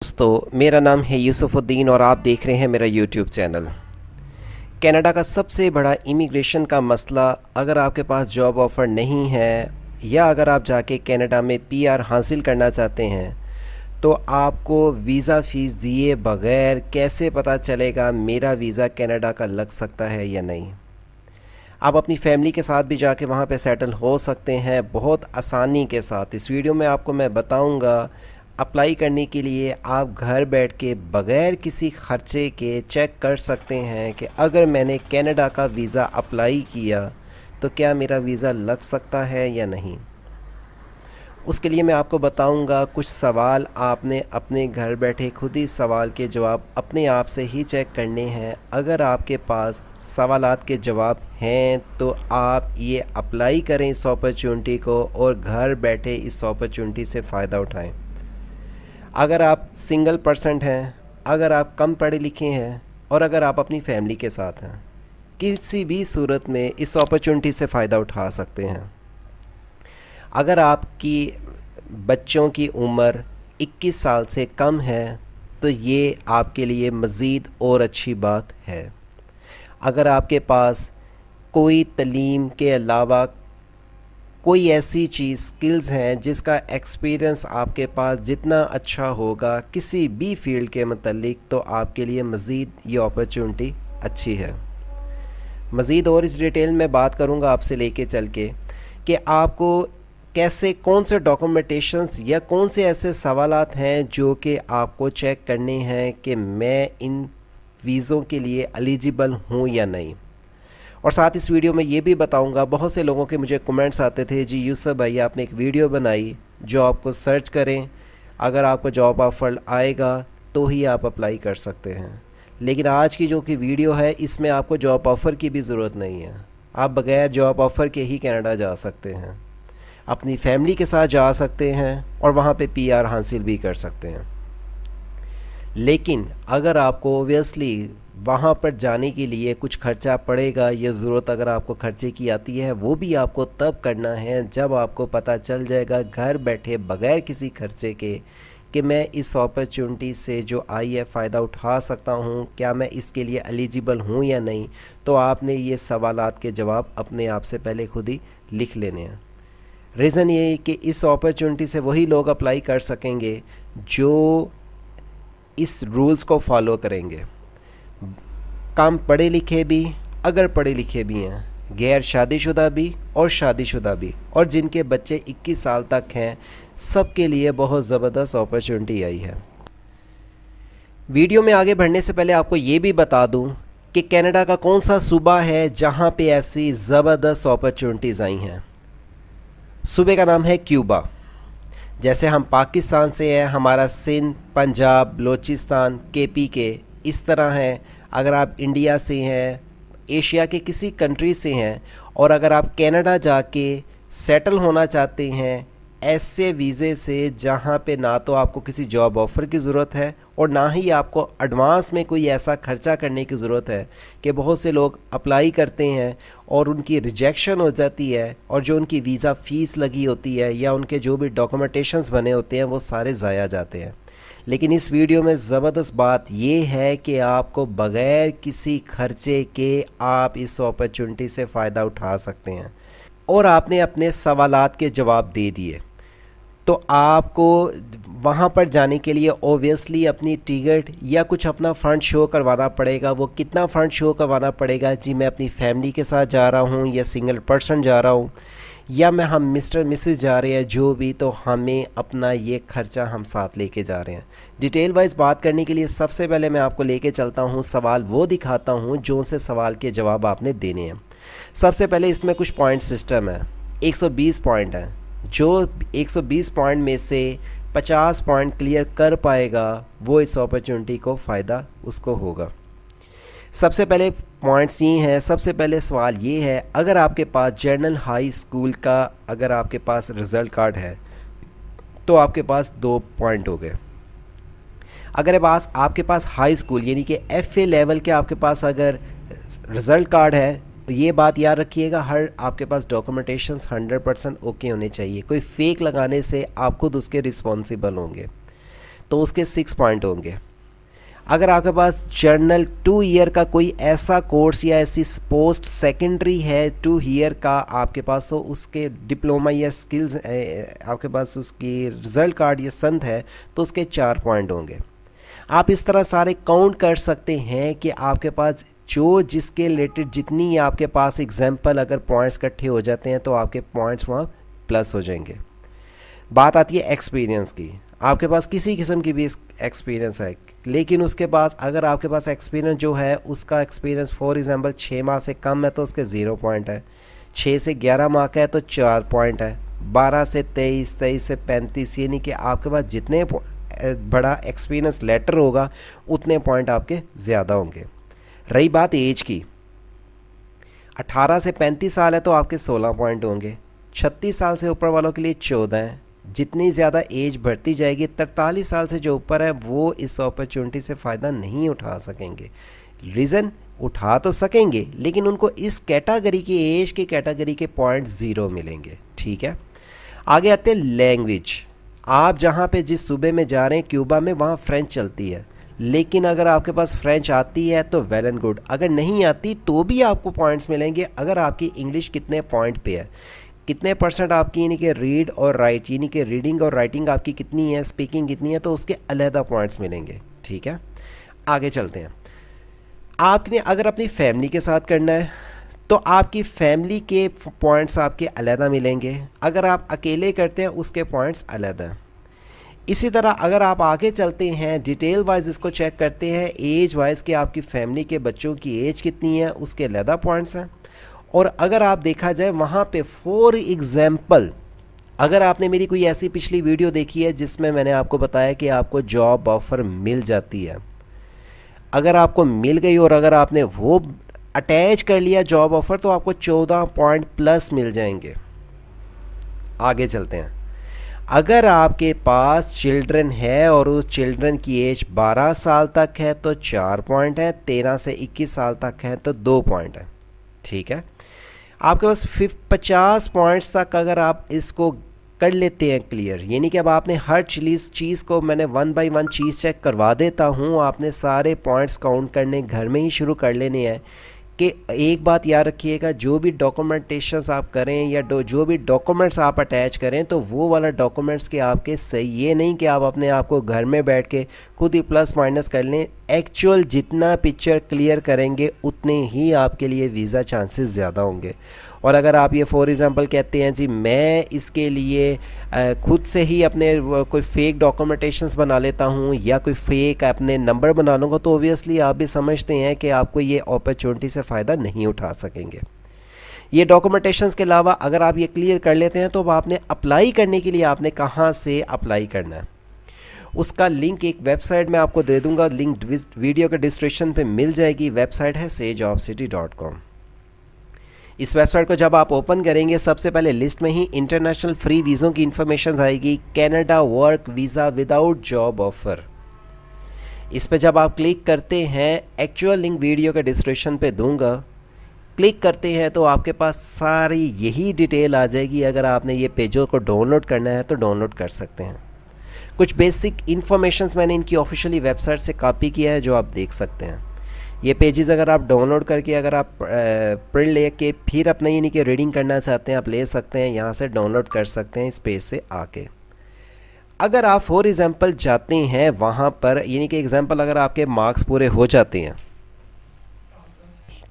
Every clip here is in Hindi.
दोस्तों, मेरा नाम है यूसुफुद्दीन और आप देख रहे हैं मेरा यूट्यूब चैनल। कनाडा का सबसे बड़ा इमिग्रेशन का मसला, अगर आपके पास जॉब ऑफ़र नहीं है या अगर आप जाके कनाडा में पीआर हासिल करना चाहते हैं तो आपको वीज़ा फ़ीस दिए बग़ैर कैसे पता चलेगा मेरा वीज़ा कनाडा का लग सकता है या नहीं। आप अपनी फैमिली के साथ भी जाके वहाँ पे सेटल हो सकते हैं बहुत आसानी के साथ। इस वीडियो में आपको मैं बताऊँगा अप्लाई करने के लिए आप घर बैठ के बग़ैर किसी ख़र्चे के चेक कर सकते हैं कि अगर मैंने कनाडा का वीज़ा अप्लाई किया तो क्या मेरा वीज़ा लग सकता है या नहीं। उसके लिए मैं आपको बताऊंगा कुछ सवाल आपने अपने घर बैठे खुद ही सवाल के जवाब अपने आप से ही चेक करने हैं। अगर आपके पास सवालात के जवाब हैं तो आप ये अप्लाई करें इस अपॉर्चुनिटी को और घर बैठे इस अपॉर्चुनिटी से फ़ायदा उठाएं। अगर आप सिंगल पर्सन हैं, अगर आप कम पढ़े लिखे हैं और अगर आप अपनी फैमिली के साथ हैं, किसी भी सूरत में इस अपॉर्चुनिटी से फ़ायदा उठा सकते हैं। अगर आपकी बच्चों की उम्र 21 साल से कम है तो ये आपके लिए मज़ीद और अच्छी बात है। अगर आपके पास कोई तालीम के अलावा कोई ऐसी चीज़ स्किल्स हैं जिसका एक्सपीरियंस आपके पास जितना अच्छा होगा किसी भी फील्ड के मतलब, तो आपके लिए मज़ीद ये अपॉर्चुनिटी अच्छी है। मज़ीद और इस डिटेल में बात करूंगा आपसे लेके चल के कि आपको कैसे कौन से डॉक्यूमेंटेशंस या कौन से ऐसे सवालात हैं जो कि आपको चेक करने हैं कि मैं इन वीज़ों के लिए एलिजिबल हूँ या नहीं। और साथ इस वीडियो में ये भी बताऊंगा, बहुत से लोगों के मुझे कमेंट्स आते थे, जी यूसुफ भाई आपने एक वीडियो बनाई जॉब को सर्च करें, अगर आपको जॉब ऑफ़र आएगा तो ही आप अप्लाई कर सकते हैं। लेकिन आज की जो कि वीडियो है इसमें आपको जॉब ऑफ़र की भी ज़रूरत नहीं है। आप बग़ैर जॉब ऑफ़र के ही कनाडा जा सकते हैं, अपनी फैमिली के साथ जा सकते हैं और वहाँ पे पीआर हासिल भी कर सकते हैं। लेकिन अगर आपको ओबियसली वहाँ पर जाने के लिए कुछ खर्चा पड़ेगा, ये ज़रूरत अगर आपको खर्चे की आती है वो भी आपको तब करना है जब आपको पता चल जाएगा घर बैठे बग़ैर किसी खर्चे के कि मैं इस अपॉर्चुनिटी से जो आई है फ़ायदा उठा सकता हूँ, क्या मैं इसके लिए एलिजिबल हूँ या नहीं। तो आपने ये सवालात के जवाब अपने आप से पहले खुद ही लिख लेने हैं। रीज़न ये है कि इस अपॉर्चुनिटी से वही लोग अप्लाई कर सकेंगे जो इस रूल्स को फॉलो करेंगे। कम पढ़े लिखे भी, अगर पढ़े लिखे भी हैं, गैर शादीशुदा भी और शादीशुदा भी, और जिनके बच्चे 21 साल तक हैं, सब के लिए बहुत ज़बरदस्त अपॉर्चुनिटी आई है। वीडियो में आगे बढ़ने से पहले आपको ये भी बता दूं कि कनाडा का कौन सा सूबा है जहां पे ऐसी ज़बरदस्त अपॉर्चुनिटीज़ आई हैं। सूबे का नाम है क्यूबा। जैसे हम पाकिस्तान से हैं, हमारा सिंध, पंजाब, बलोचिस्तान, KPK इस तरह हैं। अगर आप इंडिया से हैं, एशिया के किसी कंट्री से हैं और अगर आप कनाडा जाके सेटल होना चाहते हैं ऐसे वीज़े से जहां पे ना तो आपको किसी जॉब ऑफ़र की ज़रूरत है और ना ही आपको एडवांस में कोई ऐसा खर्चा करने की ज़रूरत है कि बहुत से लोग अप्लाई करते हैं और उनकी रिजेक्शन हो जाती है और जो उनकी वीज़ा फ़ीस लगी होती है या उनके जो भी डॉक्यूमेंटेशंस बने होते हैं वो सारे ज़ाया जाते हैं। लेकिन इस वीडियो में ज़बरदस्त बात ये है कि आपको बग़ैर किसी खर्चे के आप इस अपॉर्चुनिटी से फ़ायदा उठा सकते हैं। और आपने अपने सवालात के जवाब दे दिए तो आपको वहाँ पर जाने के लिए ओबियसली अपनी टिकट या कुछ अपना फ़ंड शो करवाना पड़ेगा। वो कितना फ़ंड शो करवाना पड़ेगा, जी मैं अपनी फैमिली के साथ जा रहा हूँ या सिंगल पर्सन जा रहा हूँ या मैं हम मिस्टर मिसेस जा रहे हैं, जो भी, तो हमें अपना ये खर्चा हम साथ लेके जा रहे हैं। डिटेल वाइज बात करने के लिए सबसे पहले मैं आपको लेके चलता हूँ, सवाल वो दिखाता हूँ जो से सवाल के जवाब आपने देने हैं। सबसे पहले इसमें कुछ पॉइंट सिस्टम है, 120 पॉइंट है। जो 120 पॉइंट में से 50 पॉइंट क्लियर कर पाएगा वो इस अपॉर्चुनिटी को फ़ायदा उसको होगा। सबसे पहले पॉइंट्स ये हैं। सबसे पहले सवाल ये है, अगर आपके पास जनरल हाई स्कूल का अगर आपके पास रिज़ल्ट कार्ड है तो आपके पास 2 पॉइंट हो गए। अगर आपके पास हाई स्कूल यानी कि FA लेवल के आपके पास अगर रिज़ल्ट कार्ड है तो ये बात याद रखिएगा, हर आपके पास डॉक्यूमेंटेशंस 100% ओके होने चाहिए। कोई फेक लगाने से आप खुद उसके रिस्पॉन्सिबल होंगे। तो उसके 6 पॉइंट होंगे। अगर आपके पास जर्नल 2 ईयर का कोई ऐसा कोर्स या ऐसी पोस्ट सेकेंडरी है 2 ईयर का आपके पास, तो उसके डिप्लोमा या स्किल्स आपके पास उसकी रिज़ल्ट कार्ड या संत है तो उसके 4 पॉइंट होंगे। आप इस तरह सारे काउंट कर सकते हैं कि आपके पास जो जिसके रिलेटेड जितनी आपके पास एग्जाम्पल अगर पॉइंट्स इकट्ठे हो जाते हैं तो आपके पॉइंट्स वहाँ प्लस हो जाएंगे। बात आती है एक्सपीरियंस की। आपके पास किसी किस्म की भी एक्सपीरियंस है, लेकिन उसके बाद अगर आपके पास एक्सपीरियंस जो है उसका एक्सपीरियंस फॉर एग्जांपल 6 माह से कम है तो उसके 0 पॉइंट है, 6 से 11 माह का है तो 4 पॉइंट है, 12 से 23, 23 से 35, यानी कि आपके पास जितने बड़ा एक्सपीरियंस लेटर होगा उतने पॉइंट आपके ज़्यादा होंगे। रही बात एज की, 18 से 35 साल है तो आपके 16 पॉइंट होंगे, 36 साल से ऊपर वालों के लिए 14 हैं। जितनी ज़्यादा एज बढ़ती जाएगी 43 साल से जो ऊपर है वो इस अपॉर्चुनिटी से फ़ायदा नहीं उठा सकेंगे। रीज़न, उठा तो सकेंगे लेकिन उनको इस कैटेगरी की एज की कैटेगरी के पॉइंट 0 मिलेंगे। ठीक है, आगे आते हैं लैंग्वेज। आप जहाँ पे जिस सूबे में जा रहे हैं क्यूबा में, वहाँ फ्रेंच चलती है, लेकिन अगर आपके पास फ्रेंच आती है तो वेल एंड गुड, अगर नहीं आती तो भी आपको पॉइंट्स मिलेंगे। अगर आपकी इंग्लिश कितने पॉइंट पे है, कितने परसेंट आपकी यानी कि रीड और राइट यानी कि रीडिंग और राइटिंग आपकी कितनी है, स्पीकिंग कितनी है, तो उसके अलहदा पॉइंट्स मिलेंगे। ठीक है, आगे चलते हैं। आपने अगर अपनी फैमिली के साथ करना है तो आपकी फैमिली के पॉइंट्स आपके अलहदा मिलेंगे, अगर आप अकेले करते हैं उसके पॉइंट्स अलहदा। इसी तरह अगर आप आगे चलते हैं डिटेल वाइज इसको चेक करते हैं, एज वाइज कि आपकी फैमिली के बच्चों की एज कितनी है उसके अलहदा पॉइंट्स हैं। और अगर आप देखा जाए वहाँ पे फॉर एग्ज़ाम्पल, अगर आपने मेरी कोई ऐसी पिछली वीडियो देखी है जिसमें मैंने आपको बताया कि आपको जॉब ऑफ़र मिल जाती है, अगर आपको मिल गई और अगर आपने वो अटैच कर लिया जॉब ऑफ़र तो आपको 14 पॉइंट प्लस मिल जाएंगे। आगे चलते हैं। अगर आपके पास चिल्ड्रन है और उस चिल्ड्रन की एज 12 साल तक है तो 4 पॉइंट है, 13 से 21 साल तक है तो 2 पॉइंट है। ठीक है, आपके पास 50 पॉइंट्स तक अगर आप इसको कर लेते हैं क्लियर, यानी कि अब आपने हर चीज़ को मैंने 1 बाय 1 चीज़ चेक करवा देता हूँ, आपने सारे पॉइंट्स काउंट करने घर में ही शुरू कर लेने हैं। कि एक बात याद रखिएगा, जो भी डॉक्यूमेंटेशंस आप करें या जो भी डॉक्यूमेंट्स आप अटैच करें तो वो वाला डॉक्यूमेंट्स के आपके सही, ये नहीं कि आप अपने आप को घर में बैठ के खुद ही प्लस माइनस कर लें। एक्चुअल जितना पिक्चर क्लियर करेंगे उतने ही आपके लिए वीज़ा चांसेस ज़्यादा होंगे। और अगर आप ये फॉर एग्ज़ाम्पल कहते हैं जी मैं इसके लिए खुद से ही अपने कोई फेक डॉक्यूमेंटेशंस बना लेता हूँ या कोई फेक अपने नंबर बना लूँगा, तो ओबियसली आप भी समझते हैं कि आपको ये अपॉर्चुनिटी से फ़ायदा नहीं उठा सकेंगे। ये डॉक्यूमेंटेशंस के अलावा अगर आप ये क्लियर कर लेते हैं तो अब आपने अप्लाई करने के लिए आपने कहाँ से अप्लाई करना है उसका लिंक एक वेबसाइट में आपको दे दूँगा, लिंक वीडियो के डिस्क्रिप्शन पर मिल जाएगी। वेबसाइट है sajobcity.com। इस वेबसाइट को जब आप ओपन करेंगे सबसे पहले लिस्ट में ही इंटरनेशनल फ्री वीज़ों की इन्फॉर्मेशन आएगी, Canada work visa without job offer. इस पे जब आप क्लिक करते हैं, एक्चुअल लिंक वीडियो के डिस्क्रिप्शन पे दूंगा, क्लिक करते हैं तो आपके पास सारी यही डिटेल आ जाएगी। अगर आपने ये पेजों को डाउनलोड करना है तो डाउनलोड कर सकते हैं। कुछ बेसिक इन्फॉर्मेशंस मैंने इनकी ऑफिशियली वेबसाइट से कॉपी किया है जो आप देख सकते हैं। ये पेजेस अगर आप डाउनलोड करके अगर आप प्रिंट लेके फिर अपने यानी कि रीडिंग करना चाहते हैं आप ले सकते हैं, यहाँ से डाउनलोड कर सकते हैं इस पेज से आके। अगर आप फॉर एग्ज़ाम्पल जाते हैं वहाँ पर, यानी कि एग्ज़ाम्पल अगर आपके मार्क्स पूरे हो जाते हैं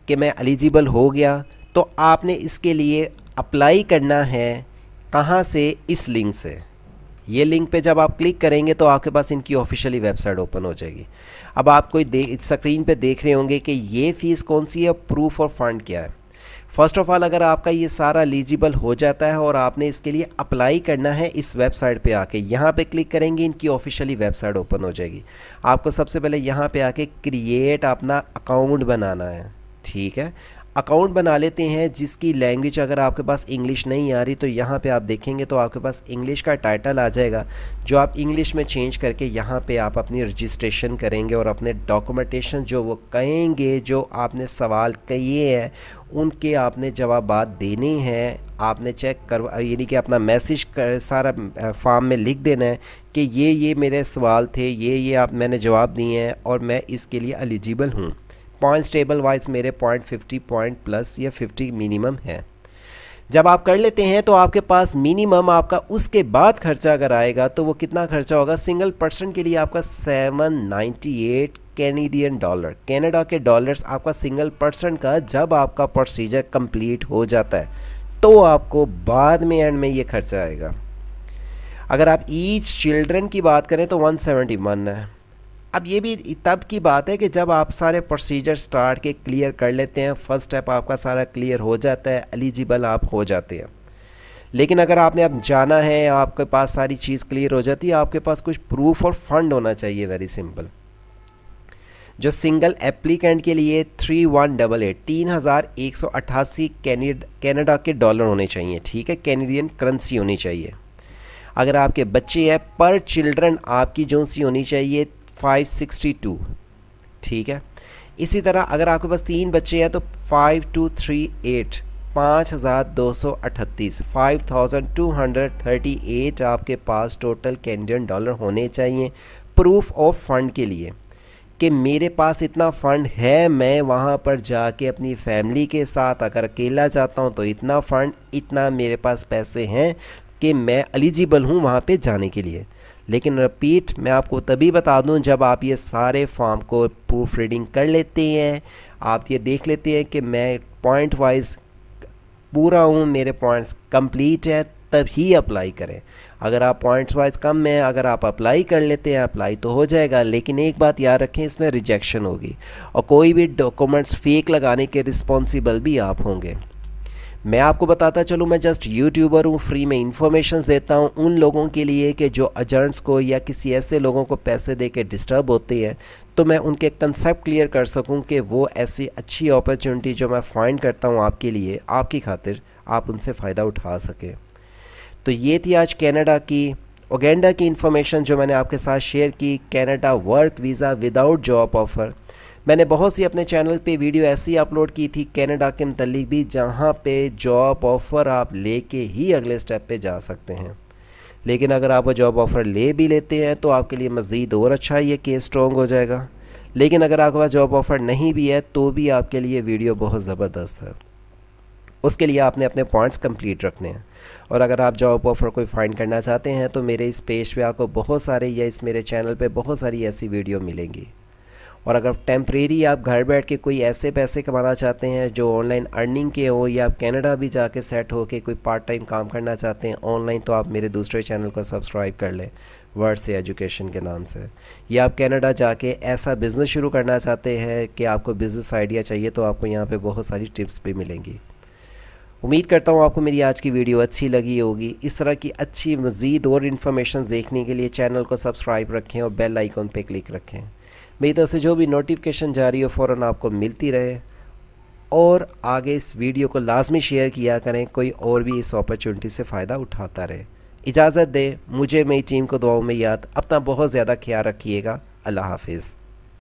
कि मैं एलिजिबल हो गया, तो आपने इसके लिए अप्लाई करना है कहाँ से, इस लिंक से। ये लिंक पे जब आप क्लिक करेंगे तो आपके पास इनकी ऑफिशियली वेबसाइट ओपन हो जाएगी। अब आप कोई स्क्रीन पे देख रहे होंगे कि ये फ़ीस कौन सी है, प्रूफ और फंड क्या है। फ़र्स्ट ऑफ़ ऑल अगर आपका ये सारा एलिजिबल हो जाता है और आपने इसके लिए अप्लाई करना है, इस वेबसाइट पे आके यहाँ पे क्लिक करेंगे, इनकी ऑफिशियली वेबसाइट ओपन हो जाएगी। आपको सबसे पहले यहाँ पे आके क्रिएट अपना अकाउंट बनाना है। ठीक है, अकाउंट बना लेते हैं। जिसकी लैंग्वेज अगर आपके पास इंग्लिश नहीं आ रही तो यहाँ पे आप देखेंगे तो आपके पास इंग्लिश का टाइटल आ जाएगा, जो आप इंग्लिश में चेंज करके यहाँ पे आप अपनी रजिस्ट्रेशन करेंगे और अपने डॉक्यूमेंटेशन जो वो कहेंगे, जो आपने सवाल किए हैं उनके आपने जवाबात देने हैं। आपने चेक कर यानी कि अपना मैसेज सारा फॉर्म में लिख देना है कि ये मेरे सवाल थे, ये आप मैंने जवाब दिए हैं और मैं इसके लिए एलिजिबल हूँ। पॉइंट्स टेबल वाइज मेरे पॉइंट 50 पॉइंट प्लस या 50 मिनिमम है। जब आप कर लेते हैं तो आपके पास मिनिमम आपका उसके बाद खर्चा अगर आएगा तो वो कितना खर्चा होगा, सिंगल पर्सन के लिए आपका 798 कैनेडियन डॉलर, कनाडा के डॉलर्स आपका सिंगल पर्सन का जब आपका प्रोसीजर कंप्लीट हो जाता है तो आपको बाद में एंड में ये खर्चा आएगा। अगर आप ईच चिल्ड्रन की बात करें तो 171 है। अब ये भी तब की बात है कि जब आप सारे प्रोसीजर स्टार्ट के क्लियर कर लेते हैं, फर्स्ट स्टेप आपका सारा क्लियर हो जाता है, एलिजिबल आप हो जाते हैं। लेकिन अगर आपने अब जाना है, आपके पास सारी चीज़ क्लियर हो जाती है, आपके पास कुछ प्रूफ और फंड होना चाहिए। Very simple. जो सिंगल एप्लीकेंट के लिए 3188 कनाडा के डॉलर होने चाहिए, ठीक है, कैनेडियन करेंसी होनी चाहिए। अगर आपके बच्चे हैं पर चिल्ड्रन आपकी जो सी होनी चाहिए 562, ठीक है। इसी तरह अगर आपके पास 3 बच्चे हैं तो 5238 5238 5238 आपके पास टोटल कैनेडियन डॉलर होने चाहिए प्रूफ ऑफ फंड के लिए कि मेरे पास इतना फ़ंड है, मैं वहाँ पर जाके अपनी फैमिली के साथ अगर अकेला जाता हूँ तो इतना फ़ंड, इतना मेरे पास पैसे हैं कि मैं एलिजिबल हूँ वहाँ पे जाने के लिए। लेकिन रिपीट मैं आपको तभी बता दूं जब आप ये सारे फॉर्म को प्रूफ रीडिंग कर लेते हैं, आप ये देख लेते हैं कि मैं पॉइंट वाइज पूरा हूँ, मेरे पॉइंट्स कंप्लीट हैं, तभी अप्लाई करें। अगर आप पॉइंट्स वाइज कम हैं, अगर आप अप्लाई कर लेते हैं, अप्लाई तो हो जाएगा, लेकिन एक बात याद रखें, इसमें रिजेक्शन होगी और कोई भी डॉक्यूमेंट्स फेक लगाने के रिस्पॉन्सिबल भी आप होंगे। मैं आपको बताता चलूँ, मैं जस्ट यूट्यूबर हूँ, फ्री में इंफॉर्मेशन देता हूँ उन लोगों के लिए कि जो एजेंट्स को या किसी ऐसे लोगों को पैसे दे के डिस्टर्ब होते हैं, तो मैं उनके कंसेप्ट क्लियर कर सकूँ कि वो ऐसी अच्छी अपॉर्चुनिटी जो मैं फाइंड करता हूँ आपके लिए, आपकी खातिर, आप उनसे फ़ायदा उठा सकें। तो ये थी आज उगांडा की इन्फॉर्मेशन जो मैंने आपके साथ शेयर की। Canada work visa without job offer. मैंने बहुत सी अपने चैनल पे वीडियो ऐसी अपलोड की थी कनाडा के मतलब भी, जहाँ पे जॉब ऑफ़र आप लेके ही अगले स्टेप पे जा सकते हैं। लेकिन अगर आप वो जॉब ऑफ़र ले भी लेते हैं तो आपके लिए मज़ीद और अच्छा ये केस स्ट्रॉन्ग हो जाएगा। लेकिन अगर आपके पास जॉब ऑफ़र नहीं भी है तो भी आपके लिए वीडियो बहुत ज़बरदस्त है। उसके लिए आपने अपने पॉइंट्स कंप्लीट रखने हैं। और अगर आप जॉब ऑफ़र कोई फाइंड करना चाहते हैं तो मेरे इस पेज पे आपको बहुत सारे, या इस मेरे चैनल पे बहुत सारी ऐसी वीडियो मिलेंगी। और अगर टेम्परेरी आप घर बैठ के कोई ऐसे पैसे कमाना चाहते हैं जो ऑनलाइन अर्निंग के हो, या आप कनाडा भी जाके सेट हो के कोई पार्ट टाइम काम करना चाहते हैं ऑनलाइन, तो आप मेरे दूसरे चैनल को सब्सक्राइब कर लें, वर्ड से एजुकेशन के नाम से। या आप कनाडा जाके ऐसा बिज़नेस शुरू करना चाहते हैं कि आपको बिज़नेस आइडिया चाहिए, तो आपको यहाँ पे बहुत सारी टिप्स भी मिलेंगी। उम्मीद करता हूँ आपको मेरी आज की वीडियो अच्छी लगी होगी। इस तरह की अच्छी मज़ीद और इन्फॉर्मेशन देखने के लिए चैनल को सब्सक्राइब रखें और बेल आइकन पे क्लिक रखें। मेरी तरफ से जो भी नोटिफिकेशन जारी हो फ़ौरन आपको मिलती रहे। और आगे इस वीडियो को लाजमी शेयर किया करें, कोई और भी इस अपॉर्चुनिटी से फ़ायदा उठाता रहे। इजाज़त दें, मुझे मेरी टीम को दुआओं में याद। अपना बहुत ज़्यादा ख्याल रखिएगा। अल्लाह हाफिज़।